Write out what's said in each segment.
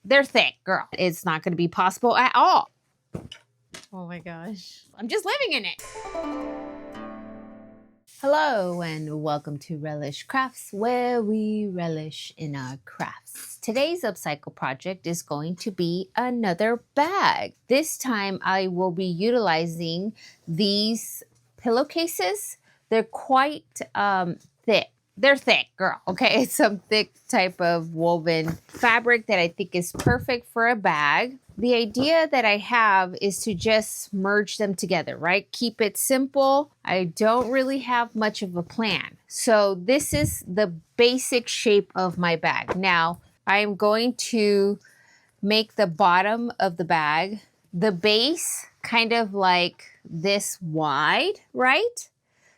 they're thick, girl. It's not going to be possible at all. Oh my gosh. I'm just living in it. Hello and welcome to Relish Crafts, where we relish in our crafts. Today's upcycle project is going to be another bag. This time I will be utilizing these pillowcases. They're quite thick. They're thick, girl, okay? It's some thick type of woven fabric that I think is perfect for a bag. The idea that I have is to just merge them together, right? Keep it simple. I don't really have much of a plan. So this is the basic shape of my bag. Now, I'm going to make the bottom of the bag, the base kind of like this wide, right?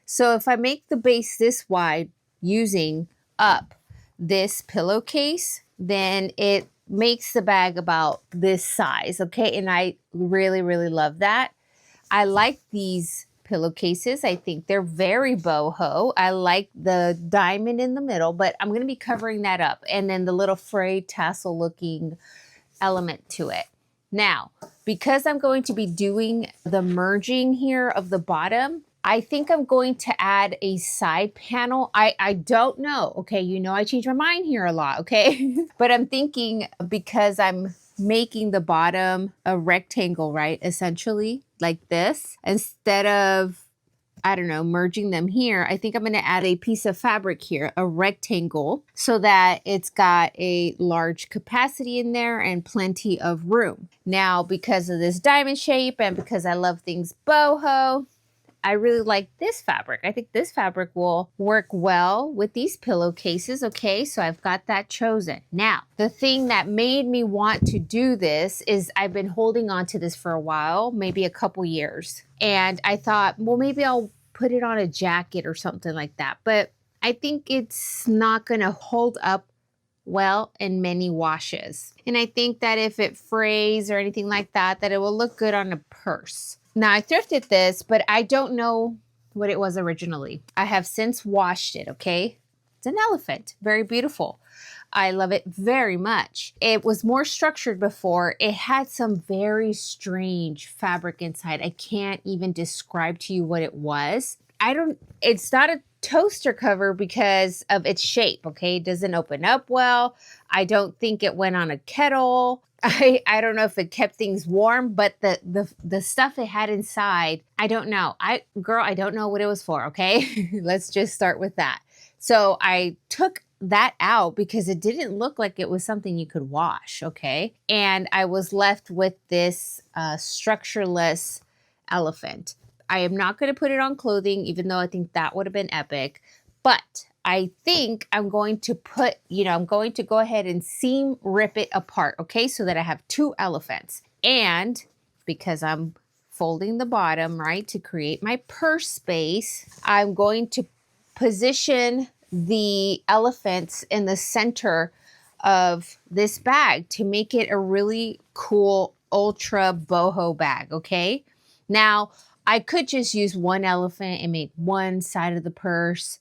So if I make the base this wide using up this pillowcase, then it makes the bag about this size, okay? And I really, really love that. I like these pillowcases. I think they're very boho. I like the diamond in the middle, but I'm going to be covering that up. And then the little frayed tassel looking element to it. Now, because I'm going to be doing the merging here of the bottom, I think I'm going to add a side panel. I don't know. Okay, you know I change my mind here a lot, okay? But I'm thinking because I'm making the bottom a rectangle, right? Essentially like this. Instead of, I don't know, merging them here, I think I'm going to add a piece of fabric here, a rectangle, so that it's got a large capacity in there and plenty of room. Now, because of this diamond shape and because I love things boho, I really like this fabric. I think this fabric will work well with these pillowcases. Okay, so I've got that chosen. Now, the thing that made me want to do this is I've been holding on to this for a while, maybe a couple years. And I thought, well, maybe I'll put it on a jacket or something like that. But I think it's not going to hold up well in many washes. And I think that if it frays or anything like that, that it will look good on a purse. Now, I thrifted this, but I don't know what it was originally. I have since washed it, okay? It's an elephant. Very beautiful. I love it very much. It was more structured before. It had some very strange fabric inside. I can't even describe to you what it was. It's not a toaster cover because of its shape, okay? It doesn't open up well. I don't think it went on a kettle. I don't know if it kept things warm, but the stuff it had inside, I don't know. I don't know what it was for, okay? Let's just start with that. So I took that out because it didn't look like it was something you could wash, okay? And I was left with this structureless elephant. I am not going to put it on clothing, even though I think that would have been epic. But I think I'm going to put, I'm going to go ahead and seam rip it apart, okay? So that I have two elephants. And because I'm folding the bottom, right, to create my purse space, I'm going to position the elephants in the center of this bag to make it a really cool ultra boho bag, okay? Now, I could just use one elephant and make one side of the purse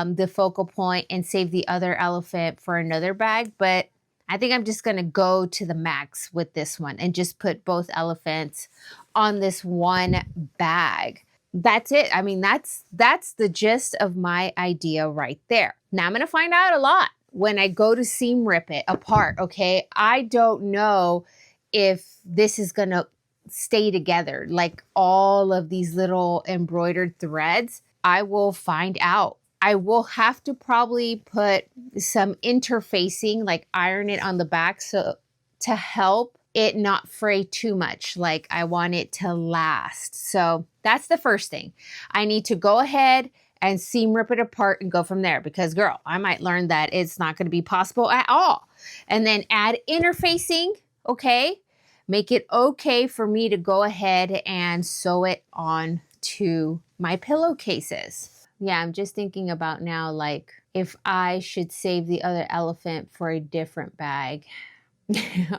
the focal point and save the other elephant for another bag. But I think I'm just going to go to the max with this one and just put both elephants on this one bag. That's it. I mean, that's the gist of my idea right there. Now I'm going to find out a lot when I go to seam rip it apart, okay? I don't know if this is going to stay together, like all of these little embroidered threads. I will find out. I will have to probably put some interfacing, like iron it on the back so to help it not fray too much. Like I want it to last. So that's the first thing. I need to go ahead and seam rip it apart and go from there because girl, I might learn that it's not going to be possible at all. And then add interfacing, okay? Make it okay for me to go ahead and sew it on to my pillowcases. Yeah, I'm just thinking about now, like, if I should save the other elephant for a different bag.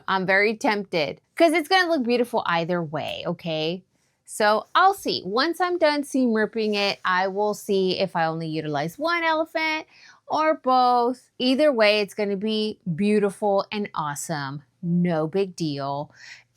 I'm very tempted because it's going to look beautiful either way, okay? So I'll see. Once I'm done seam ripping it, I will see if I only utilize one elephant or both. Either way, it's going to be beautiful and awesome. no big deal.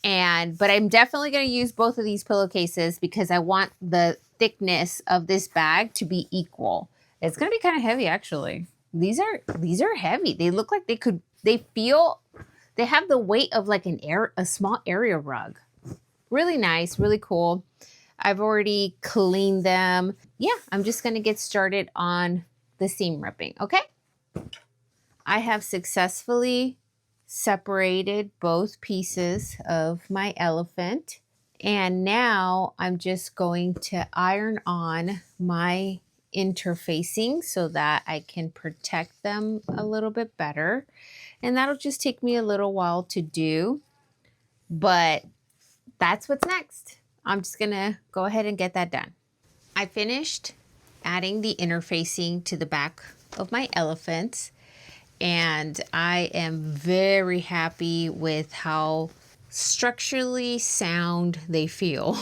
But I'm definitely going to use both of these pillowcases because I want the thickness of this bag to be equal. It's going to be kind of heavy, actually. These are heavy. They look like they have the weight of like a small area rug. Really nice, really cool. I've already cleaned them. Yeah, I'm just going to get started on the seam ripping, okay? I have successfully separated both pieces of my elephant. And now I'm just going to iron on my interfacing so that I can protect them a little bit better. And that'll just take me a little while to do, but that's what's next. I'm just gonna go ahead and get that done. I finished adding the interfacing to the back of my elephants, and I am very happy with how structurally sound they feel.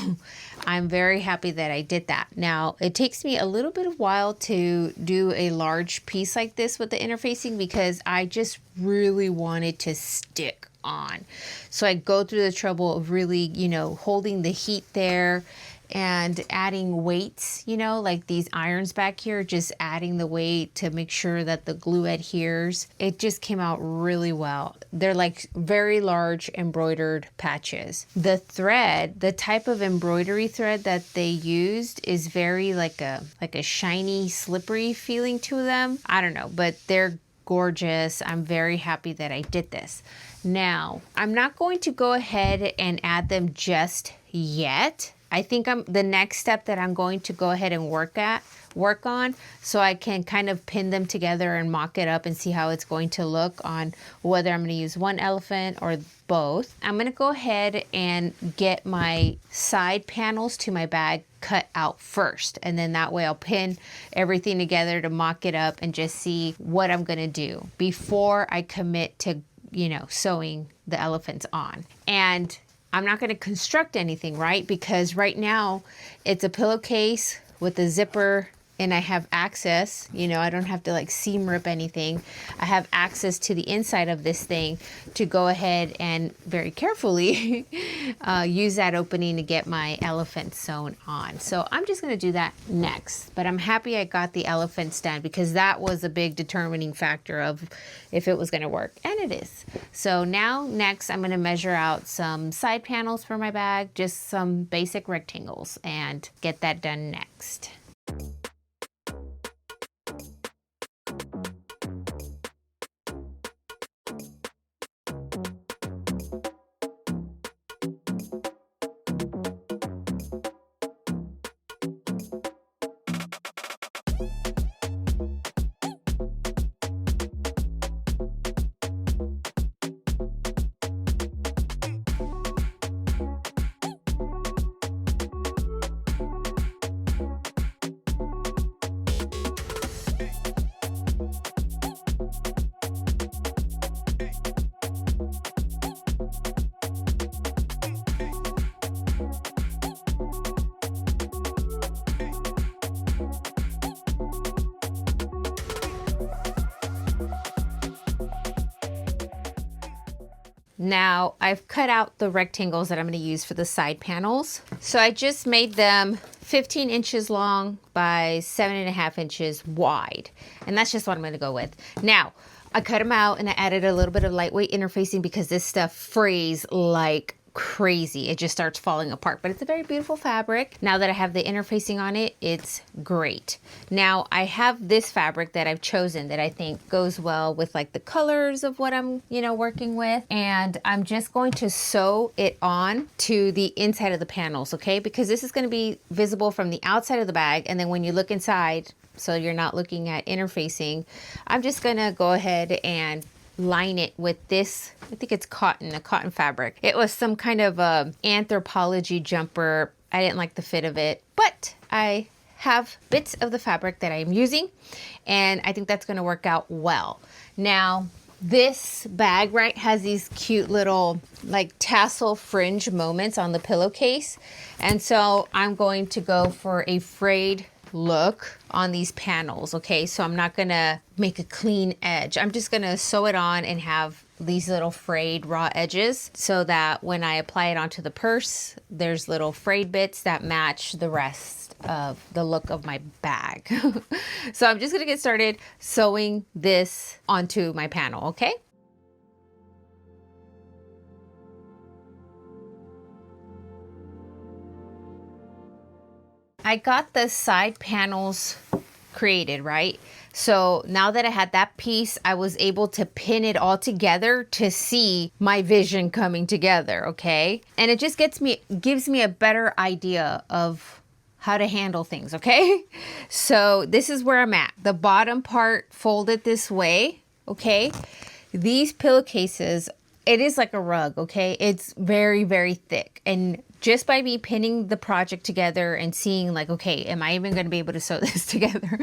I'm very happy that I did that. Now, it takes me a little bit of while to do a large piece like this with the interfacing because I just really want it to stick on. So I go through the trouble of really, holding the heat there and adding weights, like these irons back here, just adding the weight to make sure that the glue adheres. It just came out really well. They're like very large embroidered patches. The thread, the type of embroidery thread that they used is very like a shiny, slippery feeling to them. I don't know, but they're gorgeous. I'm very happy that I did this. Now, I'm not going to go ahead and add them just yet. I think the next step that I'm going to go ahead and work on so I can kind of pin them together and mock it up and see how it's going to look on whether I'm going to use one elephant or both. I'm going to go ahead and get my side panels to my bag cut out first, and then that way I'll pin everything together to mock it up and just see what I'm going to do before I commit to sewing the elephants on. And I'm not going to construct anything, right? Because right now it's a pillowcase with a zipper and I have access, I don't have to like seam rip anything. I have access to the inside of this thing to go ahead and very carefully use that opening to get my elephant sewn on. So I'm just going to do that next, but I'm happy I got the elephants done because that was a big determining factor of if it was going to work, and it is. So now next I'm going to measure out some side panels for my bag, just some basic rectangles, and get that done next. Now I've cut out the rectangles that I'm going to use for the side panels. So I just made them 15 inches long by 7.5 inches wide. And that's just what I'm going to go with. Now, I cut them out and I added a little bit of lightweight interfacing because this stuff frays like crazy. It just starts falling apart, but it's a very beautiful fabric. Now that I have the interfacing on it, it's great. Now I have this fabric that I've chosen that I think goes well with like the colors of what I'm, working with. And I'm just going to sew it on to the inside of the panels, okay? Because this is going to be visible from the outside of the bag. And then when you look inside, so you're not looking at interfacing, I'm just going to go ahead and line it with this, I think it's a cotton fabric. It was some kind of anthropology jumper. I didn't like the fit of it, but I have bits of the fabric that I'm using and I think that's going to work out well. Now, this bag, right, has these cute little like tassel fringe moments on the pillowcase. And so I'm going to go for a frayed look on these panels, okay? So I'm not gonna make a clean edge. I'm just gonna sew it on and have these little frayed raw edges so that when I apply it onto the purse, there's little frayed bits that match the rest of the look of my bag. So I'm just gonna get started sewing this onto my panel, okay? I got the side panels created, right? So now that I had that piece, I was able to pin it all together to see my vision coming together, okay? And it just gives me a better idea of how to handle things, okay? So this is where I'm at. The bottom part folded this way, okay? These pillowcases, it is like a rug, okay? It's very, very thick. And just by me pinning the project together and seeing like, okay, am I even going to be able to sew this together?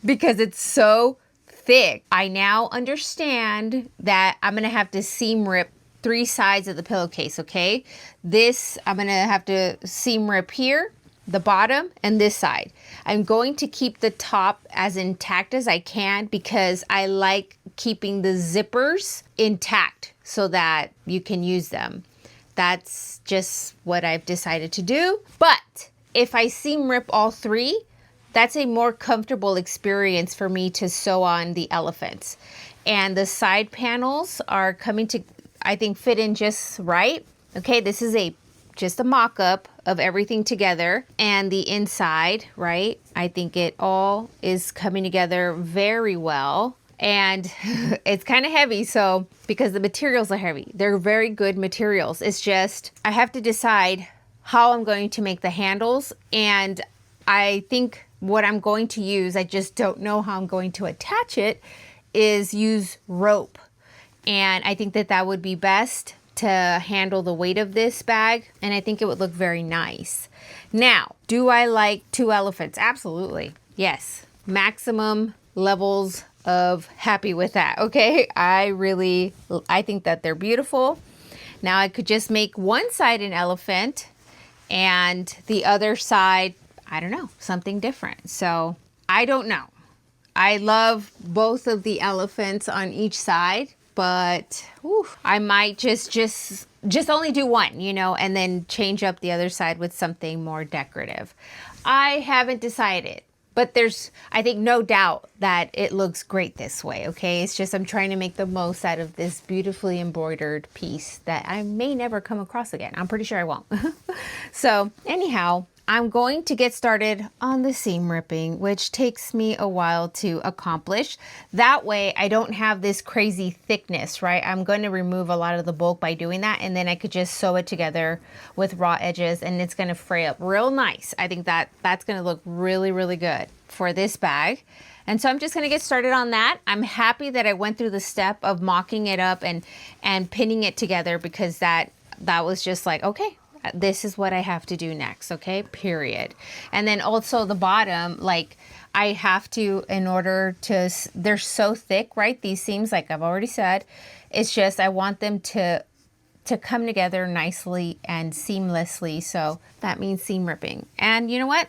Because it's so thick. I now understand that I'm going to have to seam rip 3 sides of the pillowcase, okay? This, I'm going to have to seam rip here, the bottom, and this side. I'm going to keep the top as intact as I can because I like keeping the zippers intact so that you can use them. That's just what I've decided to do. But if I seam rip all 3, that's a more comfortable experience for me to sew on the elephants. And the side panels are coming to, I think, fit in just right. Okay, this is just a mock-up of everything together. And the inside, right? I think it all is coming together very well. And it's kind of heavy, so because the materials are heavy, they're very good materials. It's just I have to decide how I'm going to make the handles, and I think what I'm going to use, I just don't know how I'm going to attach it, is use rope. And I think that that would be best to handle the weight of this bag, and I think it would look very nice. Now, do I like 2 elephants? Absolutely. Yes. Maximum levels of happy with that, okay? I think that they're beautiful. Now I could just make one side an elephant and the other side, I don't know, something different. So I don't know. I love both of the elephants on each side, but I might just only do one, you know, and then change up the other side with something more decorative. I haven't decided. But there's, I think, no doubt that it looks great this way, okay? It's just I'm trying to make the most out of this beautifully embroidered piece that I may never come across again. I'm pretty sure I won't. So anyhow, I'm going to get started on the seam ripping, which takes me a while to accomplish. That way I don't have this crazy thickness, right? I'm going to remove a lot of the bulk by doing that, and then I could just sew it together with raw edges and it's going to fray up real nice. I think that that's going to look really, really good for this bag. And so I'm just going to get started on that. I'm happy that I went through the step of mocking it up and pinning it together, because that was just like, okay, this is what I have to do next, okay, period. And then also the bottom, like I have to, in order to, they're so thick, right? These seams, like I've already said, it's just, I want them to come together nicely and seamlessly. So that means seam ripping. And you know what?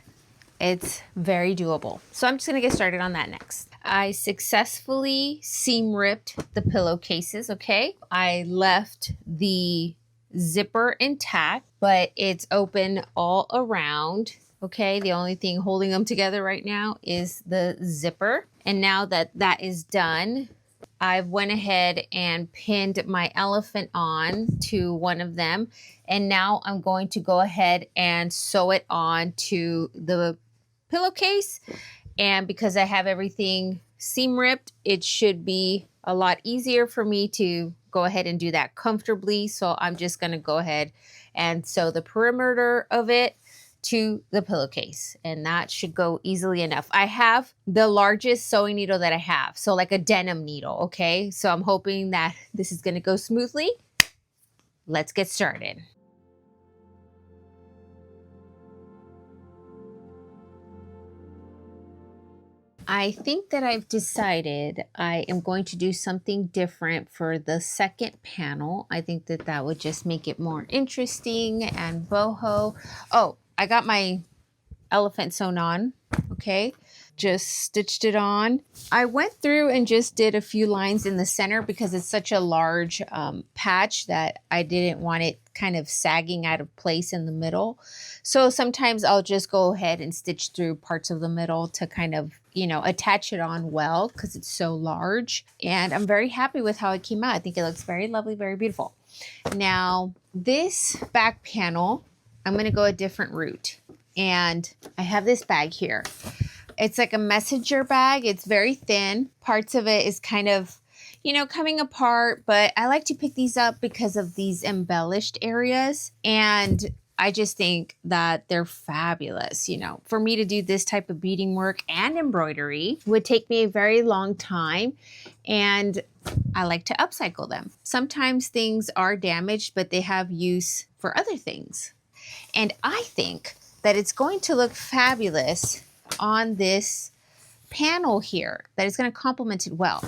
It's very doable. So I'm just gonna get started on that next. I successfully seam ripped the pillowcases, okay? I left the zipper intact, but it's open all around, okay? The only thing holding them together right now is the zipper. And now that that is done, I've went ahead and pinned my elephant on to one of them. And now I'm going to go ahead and sew it on to the pillowcase. And because I have everything seam ripped, it should be a lot easier for me to go ahead and do that comfortably. So I'm just going to go ahead and sew the perimeter of it to the pillowcase, and that should go easily enough. I have the largest sewing needle that I have, so like a denim needle, okay? So I'm hoping that this is going to go smoothly. Let's get started. I think that I've decided I am going to do something different for the second panel. I think that that would just make it more interesting and boho. Oh, I got my elephant sewn on, okay? just stitched it on. I went through and just did a few lines in the center because it's such a large patch that I didn't want it kind of sagging out of place in the middle. So sometimes I'll just go ahead and stitch through parts of the middle to kind of, you know, attach it on well because it's so large. And I'm very happy with how it came out. I think it looks very lovely, very beautiful. Now this back panel, I'm going to go a different route. And I have this bag here. It's like a messenger bag. It's very thin. Parts of it is kind of, you know, coming apart, but I like to pick these up because of these embellished areas. And I just think that they're fabulous. You know, for me to do this type of beading work and embroidery would take me a very long time. And I like to upcycle them. Sometimes things are damaged, but they have use for other things. And I think that it's going to look fabulous on this panel here, that it's going to complement it well.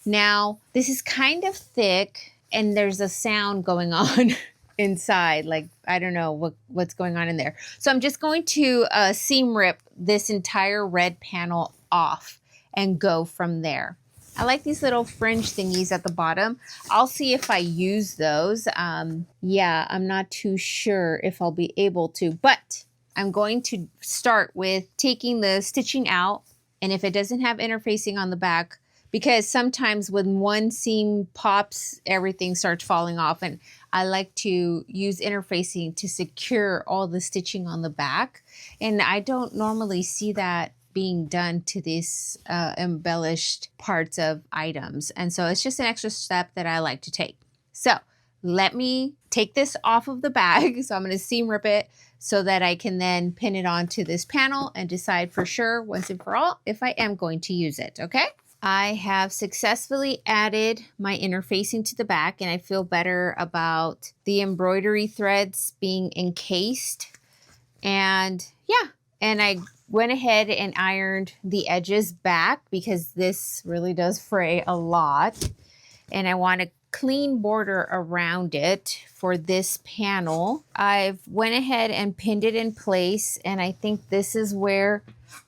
Now, this is kind of thick and there's a sound going on inside. Like, I don't know what's going on in there. So I'm just going to seam rip this entire red panel off and go from there. I like these little fringe thingies at the bottom. I'll see if I use those. Yeah, I'm not too sure if I'll be able to, but I'm going to start with taking the stitching out. And if it doesn't have interfacing on the back, because sometimes when one seam pops, everything starts falling off. And I like to use interfacing to secure all the stitching on the back. And I don't normally see that being done to these embellished parts of items. And so it's just an extra step that I like to take. So let me take this off of the bag. So I'm going to seam rip it so that I can then pin it onto this panel and decide for sure once and for all if I am going to use it. Okay. I have successfully added my interfacing to the back and I feel better about the embroidery threads being encased. And yeah, and I went ahead and ironed the edges back because this really does fray a lot. And I want a clean border around it for this panel. I've went ahead and pinned it in place. And I think this is where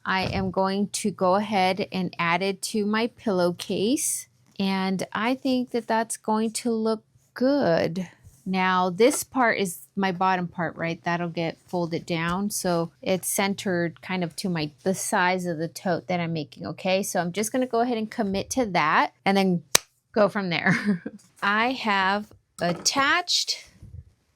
I am going to go ahead and add it to my pillowcase. And I think that that's going to look good. Now this part is my bottom part, right? That'll get folded down. So it's centered kind of to the size of the tote that I'm making. Okay. So I'm just going to go ahead and commit to that and then go from there. I have attached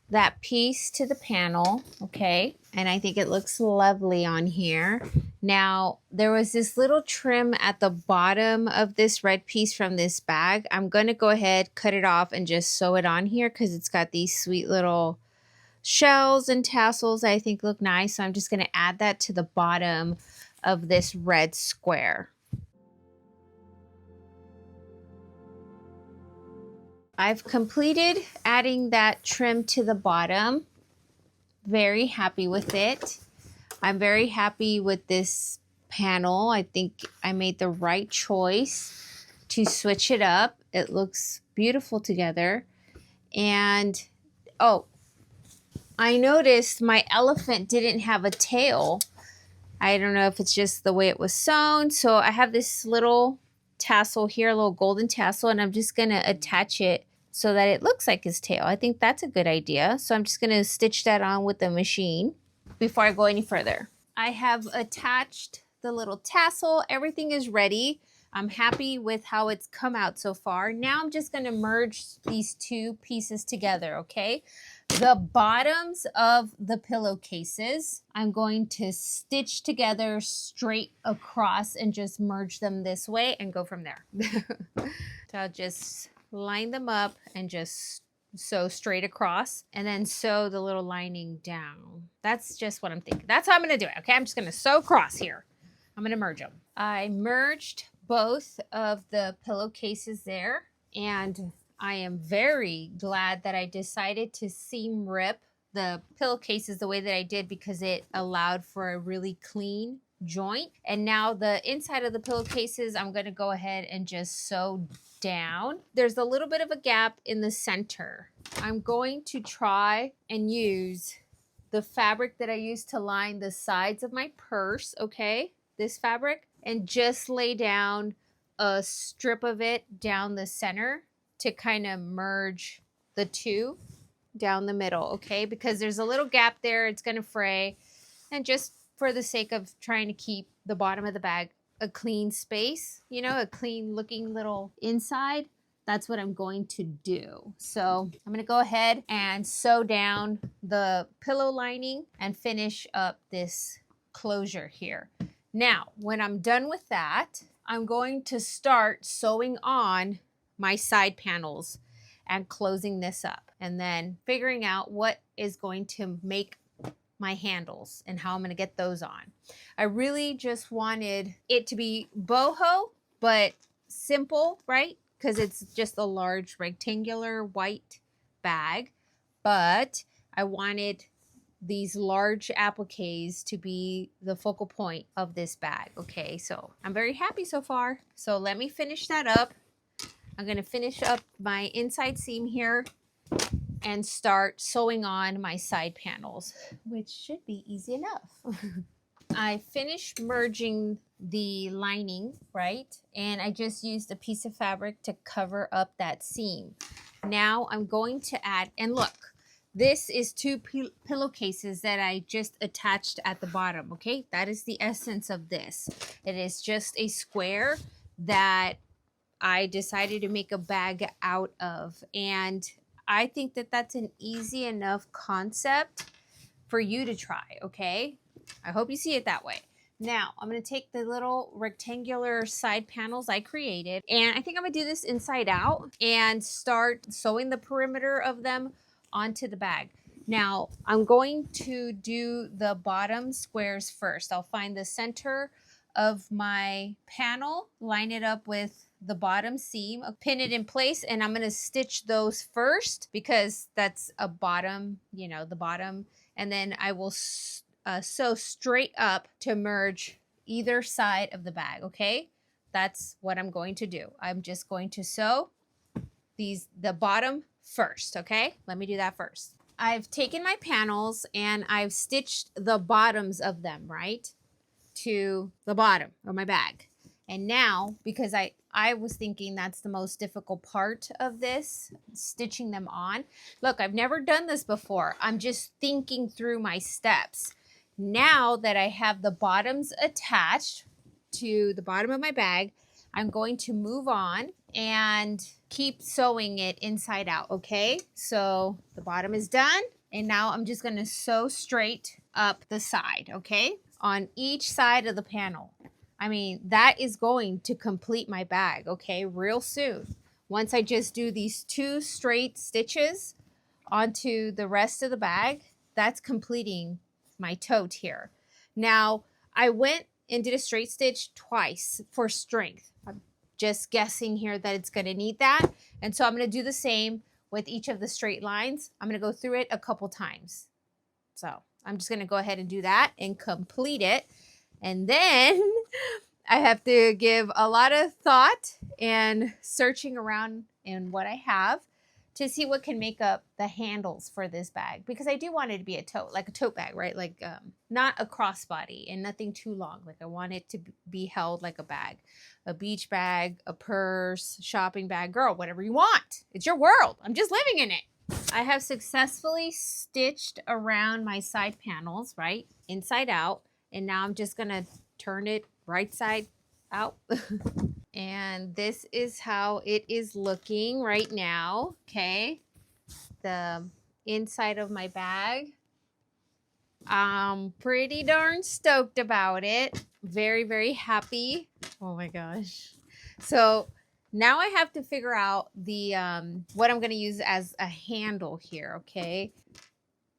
that piece to the panel. Okay. And I think it looks lovely on here. Now, there was this little trim at the bottom of this red piece from this bag. I'm going to go ahead, cut it off, and just sew it on here because it's got these sweet little shells and tassels I think look nice. So I'm just going to add that to the bottom of this red square. I've completed adding that trim to the bottom. Very happy with it. I'm very happy with this panel. I think I made the right choice to switch it up. It looks beautiful together. And oh, I noticed my elephant didn't have a tail. I don't know if it's just the way it was sewn. So I have this little tassel here, a little golden tassel, and I'm just going to attach it so that it looks like his tail. I think that's a good idea. So I'm just going to stitch that on with the machine before I go any further. I have attached the little tassel. Everything is ready. I'm happy with how it's come out so far. Now I'm just going to merge these two pieces together, okay? The bottoms of the pillowcases, I'm going to stitch together straight across and just merge them this way and go from there. So I'll just line them up and just sew straight across and then sew the little lining down. That's just what I'm thinking. That's how I'm going to do it. Okay, I'm just going to sew across here. I'm going to merge them. I merged both of the pillowcases there, and I am very glad that I decided to seam rip the pillowcases the way that I did because it allowed for a really clean joint. And now the inside of the pillowcases, I'm going to go ahead and just sew down. There's a little bit of a gap in the center. I'm going to try and use the fabric that I used to line the sides of my purse, okay? This fabric. and just lay down a strip of it down the center to kind of merge the two down the middle, okay? Because there's a little gap there, it's going to fray. And just for the sake of trying to keep the bottom of the bag a clean space, you know, a clean looking little inside, that's what I'm going to do. So I'm going to go ahead and sew down the pillow lining and finish up this closure here. Now, when I'm done with that, I'm going to start sewing on my side panels and closing this up, and then figuring out what is going to make my handles and how I'm going to get those on. I really just wanted it to be boho, but simple, right? Because it's just a large rectangular white bag, but I wanted these large appliques to be the focal point of this bag. Okay, so I'm very happy so far. So let me finish that up. I'm going to finish up my inside seam here and start sewing on my side panels, which should be easy enough. I finished merging the lining, right? And I just used a piece of fabric to cover up that seam. Now I'm going to add, and look, this is two pillowcases that I just attached at the bottom, okay? That is the essence of this. It is just a square that I decided to make a bag out of. And I think that that's an easy enough concept for you to try, okay? I hope you see it that way. Now, I'm going to take the little rectangular side panels I created, and I think I'm going to do this inside out and start sewing the perimeter of them onto the bag. Now, I'm going to do the bottom squares first. I'll find the center of my panel, line it up with the bottom seam, pin it in place, and I'm going to stitch those first because that's a bottom, you know, the bottom, and then I will sew straight up to merge either side of the bag, okay? That's what I'm going to do. I'm just going to sew the bottom first, okay? Let me do that first. I've taken my panels and I've stitched the bottoms of them, right, to the bottom of my bag. And now, because I was thinking that's the most difficult part of this, stitching them on. Look, I've never done this before. I'm just thinking through my steps. Now that I have the bottoms attached to the bottom of my bag, I'm going to move on and keep sewing it inside out, okay? So the bottom is done, and now I'm just going to sew straight up the side, okay? On each side of the panel. I mean, that is going to complete my bag, okay, real soon. Once I just do these 2 straight stitches onto the rest of the bag, that's completing my tote here. Now, I went and did a straight stitch twice for strength. I'm just guessing here that it's going to need that. And so I'm going to do the same with each of the straight lines. I'm going to go through it a couple times. So I'm just going to go ahead and do that and complete it. And then I have to give a lot of thought and searching around in what I have to see what can make up the handles for this bag, because I do want it to be a tote, like a tote bag, right? Like not a crossbody and nothing too long. Like I want it to be held like a bag, a beach bag, a purse, shopping bag, girl, whatever you want. It's your world. I'm just living in it. I have successfully stitched around my side panels, right? Inside out. And now I'm just going to turn it right side out. And this is how it is looking right now. Okay. The inside of my bag. I'm pretty darn stoked about it. Very, very happy. Oh my gosh. So now I have to figure out the what I'm going to use as a handle here, okay?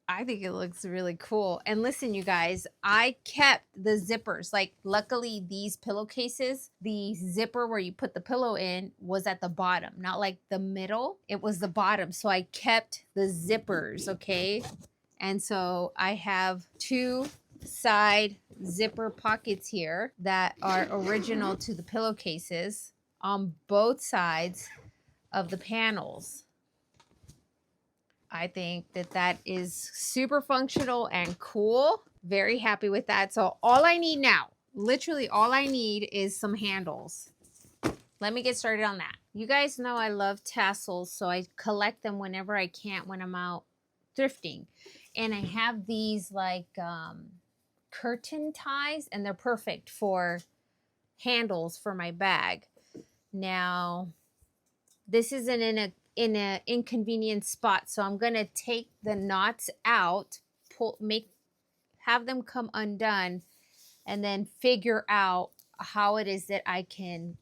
I think it looks really cool. And listen, you guys, I kept the zippers. Like, luckily, these pillowcases, the zipper where you put the pillow in was at the bottom, not like the middle. It was the bottom. So I kept the zippers, okay? And so I have 2 side zipper pockets here that are original to the pillowcases on both sides of the panels. I think that that is super functional and cool. Very happy with that. So all I need now, literally all I need is some handles. Let me get started on that. You guys know I love tassels, so I collect them whenever I can when I'm out thrifting. And I have these like curtain ties, and they're perfect for handles for my bag. Now, this isn't in a inconvenient spot, so I'm gonna take the knots out, have them come undone, and then figure out how it is that I can,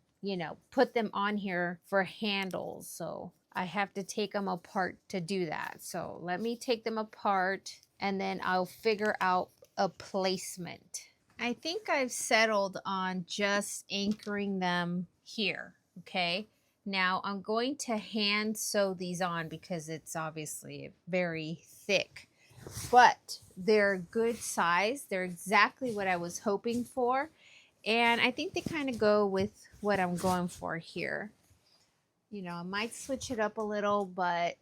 put them on here for handles. So I have to take them apart to do that. So let me take them apart and then I'll figure out a placement. I think I've settled on just anchoring them here. Okay. Now I'm going to hand sew these on because it's obviously very thick, but they're good size. They're exactly what I was hoping for. And I think they kind of go with what I'm going for here. I might switch it up a little, but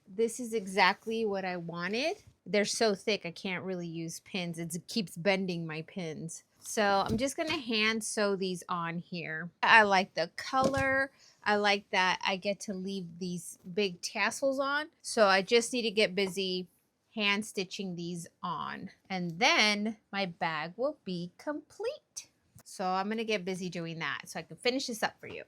this is exactly what I wanted. They're so thick, I can't really use pins. It keeps bending my pins. So I'm just going to hand sew these on here. I like the color. I like that I get to leave these big tassels on. So I just need to get busy hand stitching these on. And then my bag will be complete. So I'm going to get busy doing that so I can finish this up for you.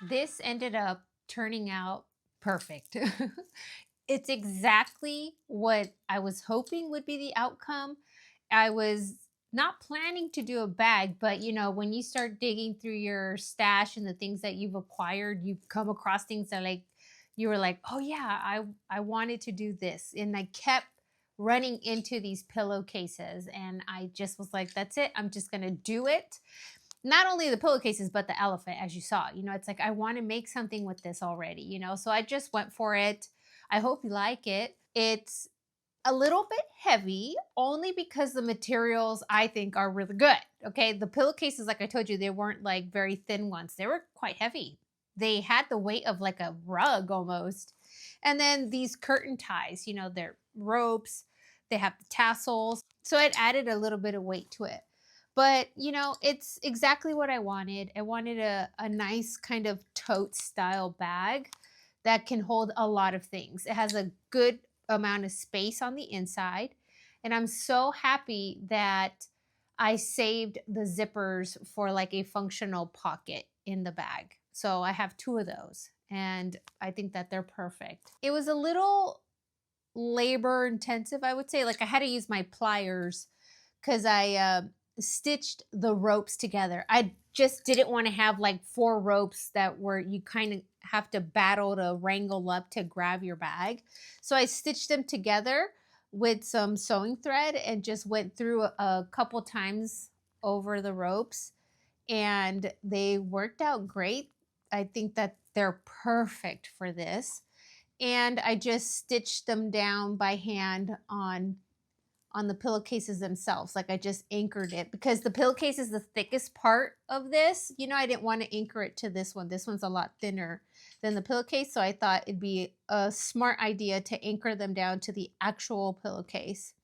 This ended up turning out perfect. It's exactly what I was hoping would be the outcome. I was not planning to do a bag, but when you start digging through your stash and the things that you've acquired, you come across things that you were like, oh yeah, I wanted to do this. And I kept running into these pillowcases and I just was like, that's it. I'm just going to do it. Not only the pillowcases, but the elephant, as you saw. It's like, I want to make something with this already, so I just went for it. I hope you like it. It's a little bit heavy, only because the materials I think are really good. Okay, the pillowcases, like I told you, they weren't like very thin ones. They were quite heavy. They had the weight of like a rug almost. And then these curtain ties, they're ropes. They have the tassels. So it added a little bit of weight to it. But, you know, it's exactly what I wanted. I wanted a nice kind of tote style bag that can hold a lot of things. It has a good amount of space on the inside. And I'm so happy that I saved the zippers for like a functional pocket in the bag. So I have two of those and I think that they're perfect. It was a little labor intensive, I would say. Like I had to use my pliers because I stitched the ropes together. I just didn't want to have like four ropes that were you kind of have to battle to wrangle up to grab your bag. So I stitched them together with some sewing thread and just went through a couple times over the ropes and they worked out great. I think that they're perfect for this. And I just stitched them down by hand on the pillowcases themselves. Like I just anchored it because the pillowcase is the thickest part of this. You know, I didn't want to anchor it to this one. This one's a lot thinner than the pillowcase. So I thought it'd be a smart idea to anchor them down to the actual pillowcase.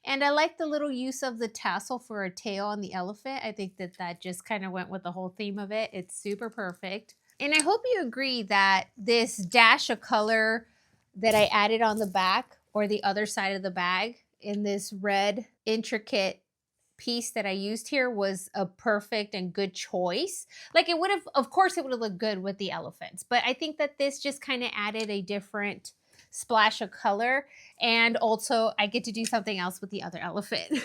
And I like the little use of the tassel for a tail on the elephant. I think that that just kind of went with the whole theme of it. It's super perfect. And I hope you agree that this dash of color that I added on the back or the other side of the bag in this red intricate piece that I used here was a perfect and good choice. Like it would have, of course it would have looked good with the elephants, but I think that this just kind of added a different splash of color. And also I get to do something else with the other elephant.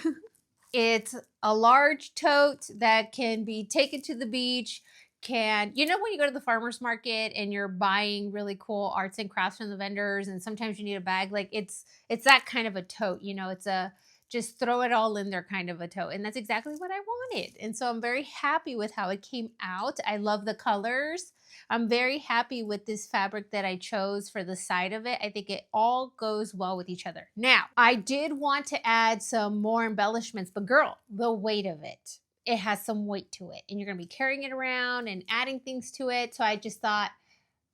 It's a large tote that can be taken to the beach. You know when you go to the farmer's market and you're buying really cool arts and crafts from the vendors and sometimes you need a bag, like it's that kind of a tote, you know, it's a just throw it all in there kind of a tote. And that's exactly what I wanted. And so I'm very happy with how it came out. I love the colors. I'm very happy with this fabric that I chose for the side of it. I think it all goes well with each other. Now, I did want to add some more embellishments, but girl, the weight of it. It has some weight to it and you're going to be carrying it around and adding things to it. So I just thought,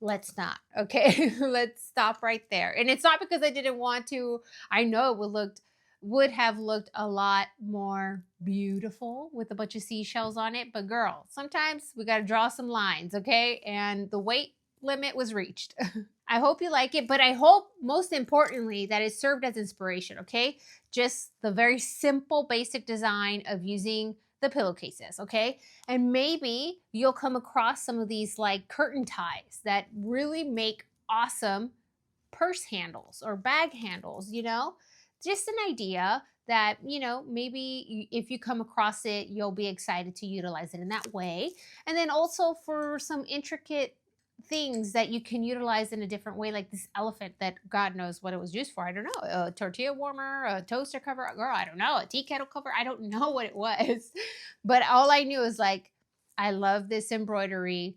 let's not, okay? Let's stop right there. And it's not because I didn't want to. I know it would have looked a lot more beautiful with a bunch of seashells on it. But girl, sometimes we got to draw some lines, okay? And the weight limit was reached. I hope you like it, but I hope most importantly that it served as inspiration, okay? Just the very simple basic design of using the pillowcases, okay? And maybe you'll come across some of these like curtain ties that really make awesome purse handles or bag handles, you know? Just an idea that, you know, maybe if you come across it, you'll be excited to utilize it in that way. And then also for some intricate things that you can utilize in a different way, like this elephant that God knows what it was used for. I don't know, a tortilla warmer, a toaster cover, girl, I don't know, a tea kettle cover. I don't know what it was. But all I knew is like, I love this embroidery.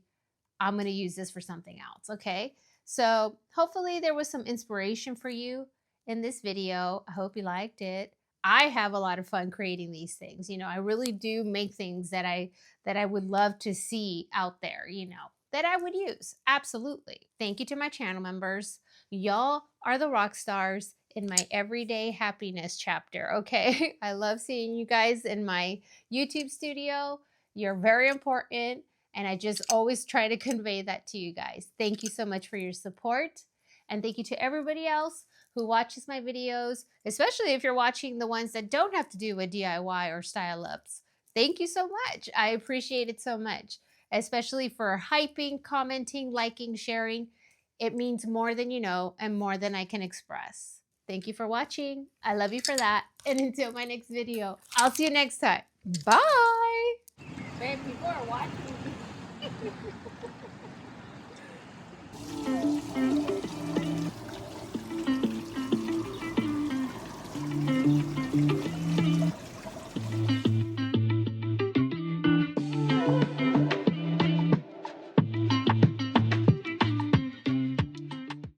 I'm going to use this for something else. Okay. So hopefully there was some inspiration for you in this video. I hope you liked it. I have a lot of fun creating these things. You know, I really do make things that I would love to see out there, you know, that I would use. Absolutely. Thank you to my channel members. Y'all are the rock stars in my everyday happiness chapter, okay? I love seeing you guys in my YouTube studio. You're very important, and I just always try to convey that to you guys. Thank you so much for your support, and thank you to everybody else who watches my videos, especially if you're watching the ones that don't have to do with DIY or style ups. Thank you so much. I appreciate it so much, especially for hyping, commenting, liking, sharing. It means more than you know and more than I can express. Thank you for watching. I love you for that. And until my next video, I'll see you next time. Bye. Babe, people are watching.